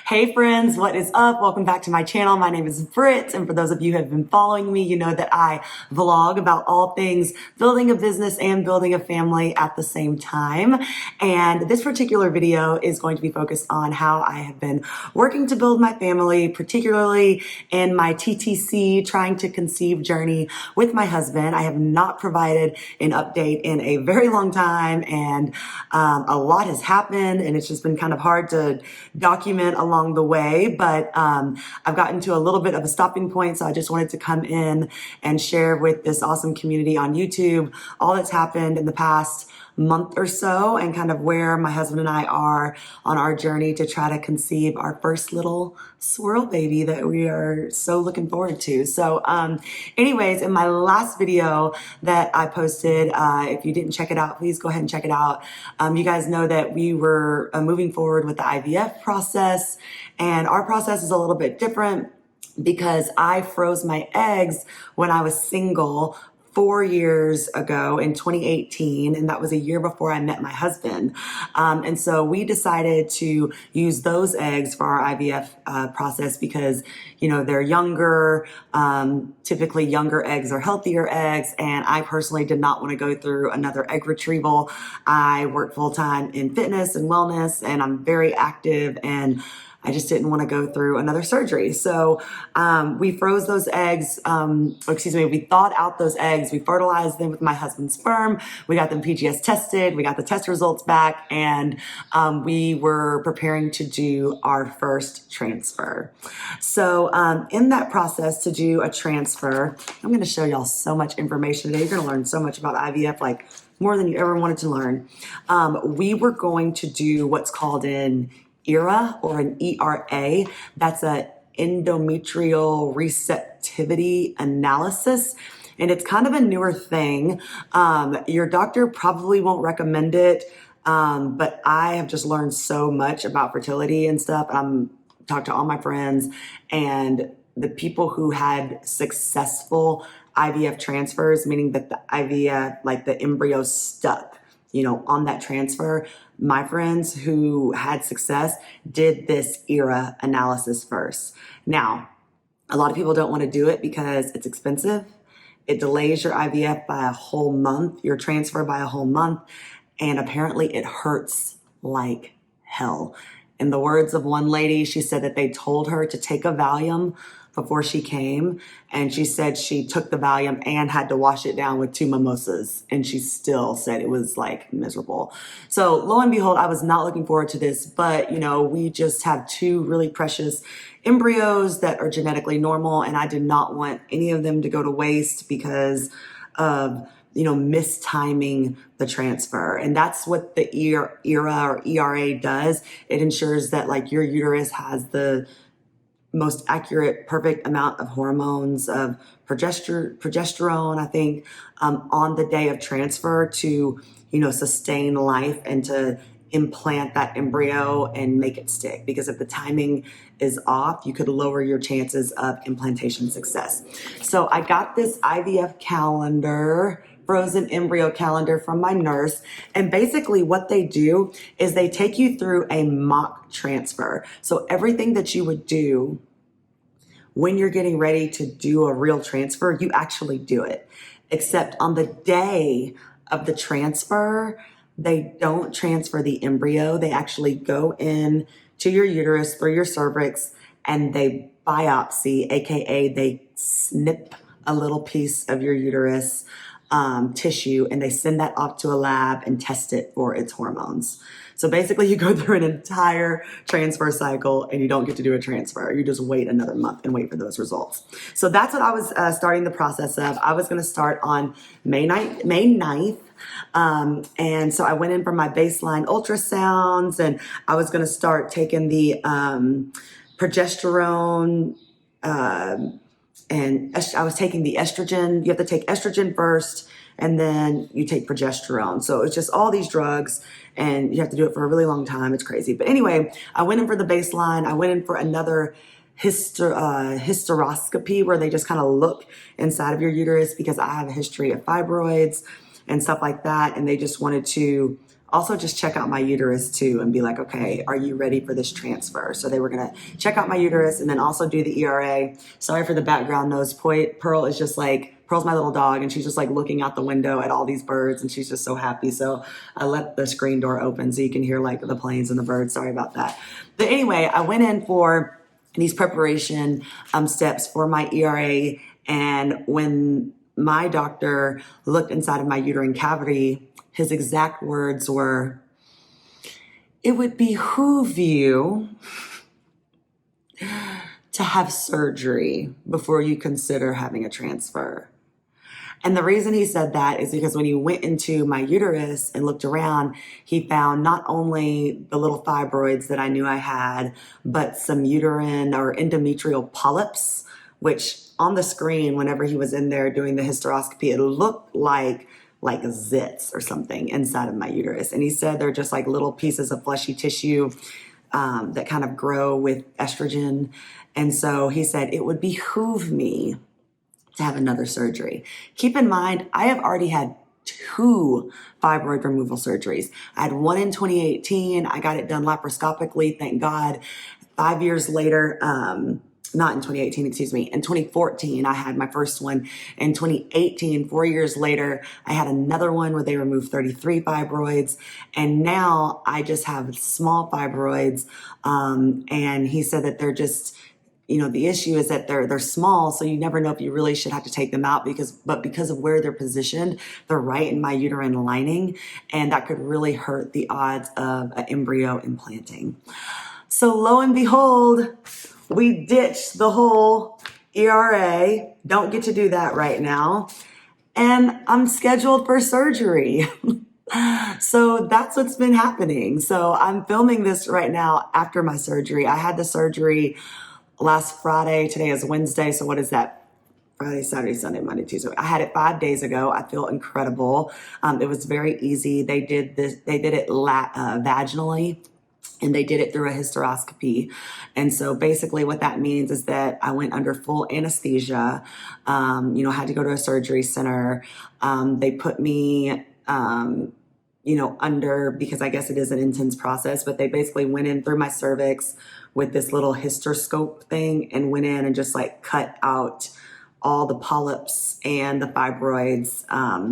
Hey friends, what is up? Welcome back to my channel. My name is Britt, and for those of you who have been following me, you know that I vlog about all things building a business and building a family at the same time. And this particular video is going to be focused on how I have been working to build my family, particularly in my TTC, trying to conceive journey with my husband. I have not provided an update in a very long time, and a lot has happened, and it's just been kind of hard to document along the way, but I've gotten to a little bit of a stopping point, so I just wanted to come in and share with this awesome community on YouTube all that's happened in the past month or so and kind of where my husband and I are on our journey to try to conceive our first little swirl baby that we are so looking forward to. So anyways, in my last video that I posted, if you didn't check it out, please go ahead and check it out. You guys know that we were moving forward with the IVF process, and our process is a little bit different because I froze my eggs when I was single 4 years ago in 2018, and that was a year before I met my husband. And so we decided to use those eggs for our IVF process because, you know, they're younger. Typically younger eggs are healthier eggs, and I personally did not want to go through another egg retrieval. I work full-time in fitness and wellness, and I'm very active, and I just didn't want to go through another surgery. So we froze those eggs, we thawed out those eggs. We fertilized them with my husband's sperm. We got them PGS tested. We got the test results back, and we were preparing to do our first transfer. So in that process to do a transfer, I'm going to show y'all so much information today. You're going to learn so much about IVF, like more than you ever wanted to learn. We were going to do what's called an ERA or an ERA. That's an endometrial receptivity analysis. And it's kind of a newer thing. Your doctor probably won't recommend it. But I have just learned so much about fertility and stuff. Talked to all my friends, and the people who had successful IVF transfers, meaning that the IVF, like the embryo stuck, you know, on that transfer. My friends who had success did this ERA analysis first. Now, a lot of people don't want to do it because it's expensive. It delays your IVF by a whole month, your transfer by a whole month, and apparently it hurts like hell. In the words of one lady, she said that they told her to take a Valium before she came, and she said she took the Valium and had to wash it down with 2 mimosas, and she still said it was like miserable. So lo and behold, I was not looking forward to this, but you know, we just have 2 really precious embryos that are genetically normal, and I did not want any of them to go to waste because of, you know, mistiming the transfer. And that's what the ERA or ERA does. It ensures that like your uterus has the most accurate, perfect amount of hormones, of progesterone, I think, on the day of transfer to, you know, sustain life and to implant that embryo and make it stick. Because if the timing is off, you could lower your chances of implantation success. So I got this IVF calendar, frozen embryo calendar from my nurse. And basically what they do is they take you through a mock transfer. So everything that you would do when you're getting ready to do a real transfer, you actually do it. Except on the day of the transfer, they don't transfer the embryo. They actually go in to your uterus through your cervix and they biopsy, AKA they snip a little piece of your uterus tissue, and they send that off to a lab and test it for its hormones. So basically you go through an entire transfer cycle and you don't get to do a transfer. You just wait another month and wait for those results. So that's what I was starting the process of. I was going to start on May 9th. And so I went in for my baseline ultrasounds, and I was going to start taking the progesterone, and I was taking the estrogen. You have to take estrogen first, and then you take progesterone. So it's just all these drugs, and you have to do it for a really long time. It's crazy. But anyway, I went in for the baseline. I went in for another hysteroscopy where they just kind of look inside of your uterus because I have a history of fibroids and stuff like that. And they just wanted to also just check out my uterus too and be like, okay, are you ready for this transfer? So they were going to check out my uterus and then also do the ERA. Sorry for the background noise. Pearl is just like, Pearl's my little dog, and she's just like looking out the window at all these birds, and she's just so happy. So I let the screen door open so you can hear like the planes and the birds. Sorry about that. But anyway, I went in for these preparation steps for my ERA, and when my doctor looked inside of my uterine cavity, his exact words were, "It would behoove you to have surgery before you consider having a transfer." And the reason he said that is because when he went into my uterus and looked around, he found not only the little fibroids that I knew I had, but some uterine or endometrial polyps, which on the screen, whenever he was in there doing the hysteroscopy, it looked like zits or something inside of my uterus. And he said they're just like little pieces of fleshy tissue that kind of grow with estrogen. And so he said it would behoove me to have another surgery. Keep in mind, I have already had 2 fibroid removal surgeries. I had one in 2018. I got it done laparoscopically, thank God. 5 years later, not in 2018, excuse me, in 2014, I had my first one. In 2018, 4 years later, I had another one where they removed 33 fibroids. And now I just have small fibroids. And he said that they're just, the issue is that they're small, so you never know if you really should have to take them out because of where they're positioned, they're right in my uterine lining, and that could really hurt the odds of an embryo implanting. So lo and behold, we ditched the whole ERA. Don't get to do that right now. And I'm scheduled for surgery. So that's what's been happening. So I'm filming this right now after my surgery. I had the surgery last Friday. Today is Wednesday. So what is that? Friday, Saturday, Sunday, Monday, Tuesday. I had it 5 days ago. I feel incredible. It was very easy. They did it vaginally. And they did it through a hysteroscopy. And so basically what that means is that I went under full anesthesia, had to go to a surgery center. They put me, under, because I guess it is an intense process, but they basically went in through my cervix with this little hysteroscope thing and went in and just like cut out all the polyps and the fibroids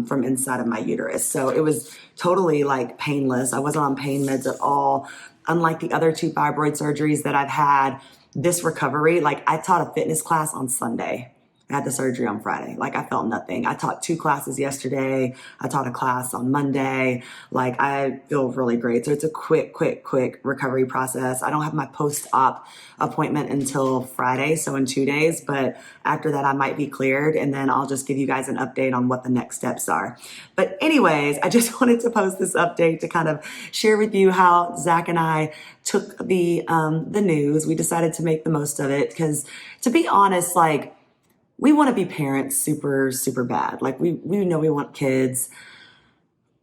from inside of my uterus. So it was totally like painless. I wasn't on pain meds at all. Unlike the other 2 fibroid surgeries that I've had, this recovery, like I taught a fitness class on Sunday. I had the surgery on Friday. Like I felt nothing. I taught 2 classes yesterday. I taught a class on Monday. Like I feel really great. So it's a quick recovery process. I don't have my post-op appointment until Friday, so in 2 days. But after that, I might be cleared, and then I'll just give you guys an update on what the next steps are. But anyways, I just wanted to post this update to kind of share with you how Zach and I took the news. We decided to make the most of it because, to be honest, like, we want to be parents super, super bad. Like we know we want kids.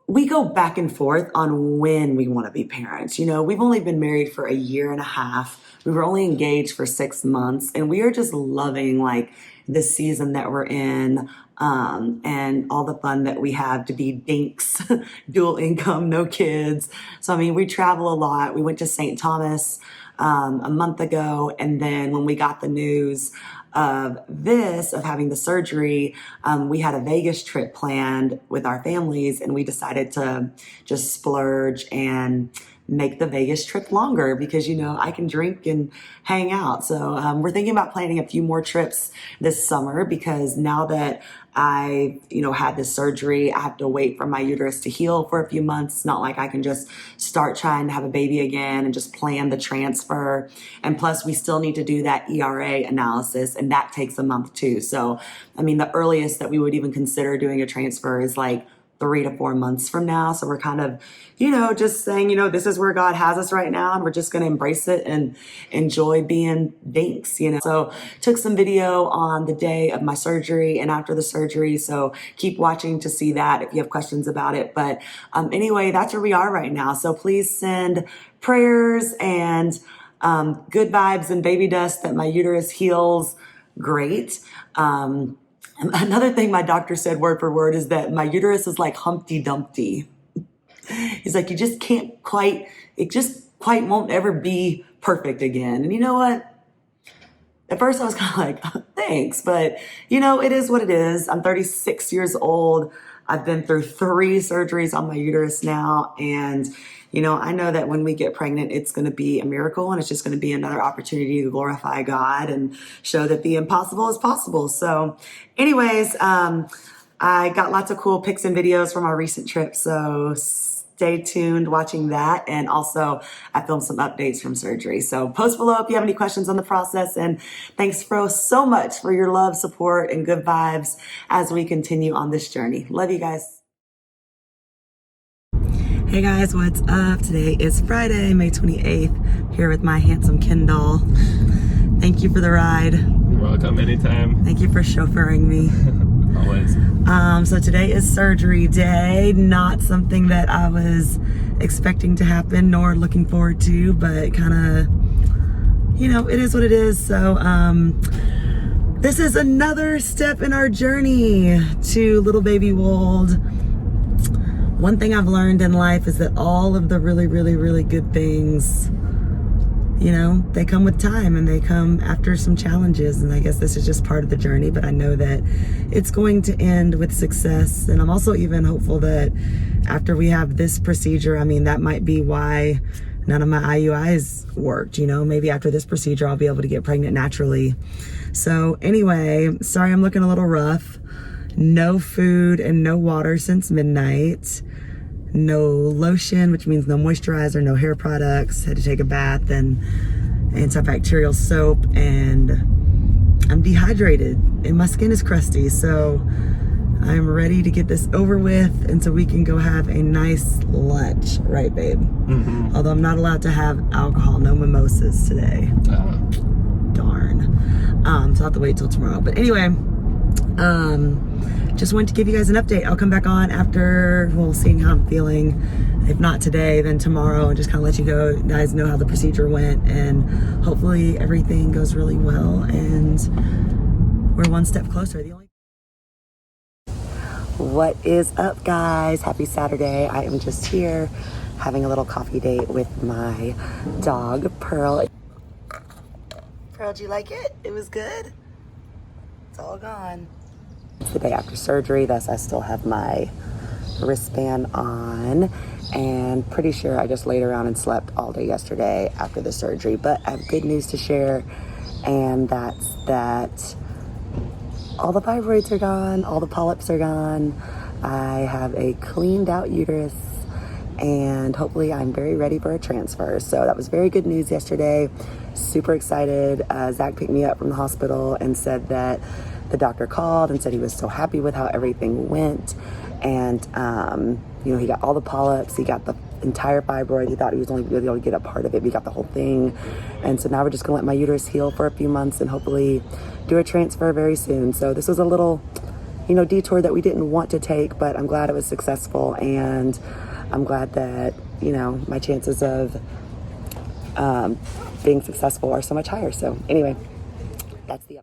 We go back and forth on when we want to be parents. We've only been married for 1.5 years. We were only engaged for 6 months, and we are just loving like this season that we're in, and all the fun that we have to be dinks, dual income, no kids. So, we travel a lot. We went to St. Thomas a month ago, and then when we got the news of having the surgery, we had a Vegas trip planned with our families, and we decided to just splurge and make the Vegas trip longer because, I can drink and hang out. So we're thinking about planning a few more trips this summer because now that I, had this surgery, I have to wait for my uterus to heal for a few months. It's not like I can just start trying to have a baby again and just plan the transfer. And plus we still need to do that ERA analysis, and that takes a month too. So, the earliest that we would even consider doing a transfer is like 3 to 4 months from now. So we're kind of, just saying, this is where God has us right now, and we're just going to embrace it and enjoy being dinks, So took some video on the day of my surgery and after the surgery. So keep watching to see that if you have questions about it. But anyway, that's where we are right now. So please send prayers and good vibes and baby dust that my uterus heals great. Another thing my doctor said word for word is that my uterus is like Humpty Dumpty. He's like, you just can't quite, it just quite won't ever be perfect again. And you know what? At first I was kind of like, thanks, but it is what it is. I'm 36 years old. I've been through 3 surgeries on my uterus now. And, I know that when we get pregnant, it's going to be a miracle, and it's just going to be another opportunity to glorify God and show that the impossible is possible. So anyways, I got lots of cool pics and videos from our recent trip. So stay tuned watching that. And also I filmed some updates from surgery. So post below if you have any questions on the process. And thanks so much for your love, support, and good vibes as we continue on this journey. Love you guys. Hey guys, what's up? Today is Friday, May 28th, here with my handsome Kindle. Thank you for the ride. You're welcome, anytime. Thank you for chauffeuring me. Always. So today is surgery day, not something that I was expecting to happen nor looking forward to, but kind of, it is what it is. So this is another step in our journey to little baby Wold. One thing I've learned in life is that all of the really, really, really good things, they come with time, and they come after some challenges. And I guess this is just part of the journey, but I know that it's going to end with success. And I'm also even hopeful that after we have this procedure, that might be why none of my IUIs worked. Maybe after this procedure, I'll be able to get pregnant naturally. So anyway, sorry I'm looking a little rough. No food and no water since midnight. No lotion, which means no moisturizer, no hair products. Had to take a bath and antibacterial soap, and I'm dehydrated and my skin is crusty. So I'm ready to get this over with, and so we can go have a nice lunch, right, babe? Mm-hmm. Although I'm not allowed to have alcohol, no mimosas today. Darn. So I'll have to wait till tomorrow. But anyway, just wanted to give you guys an update. I'll come back on after, seeing how I'm feeling. If not today, then tomorrow, and just kind of let you guys know how the procedure went. And hopefully everything goes really well, and we're one step closer. What is up, guys? Happy Saturday. I am just here having a little coffee date with my dog, Pearl. Pearl, do you like it? It was good? It's all gone. It's the day after surgery, thus I still have my wristband on, and pretty sure I just laid around and slept all day yesterday after the surgery. But I have good news to share, and that's that all the fibroids are gone, all the polyps are gone. I have a cleaned out uterus, and hopefully I'm very ready for a transfer. So that was very good news yesterday. Super excited. Zach picked me up from the hospital and said that the doctor called and said he was so happy with how everything went. And, he got all the polyps. He got the entire fibroid. He thought he was only going to be able to get a part of it. We got the whole thing. And so now we're just going to let my uterus heal for a few months and hopefully do a transfer very soon. So this was a little, detour that we didn't want to take, but I'm glad it was successful. And I'm glad that, my chances of being successful are so much higher. So anyway, that's the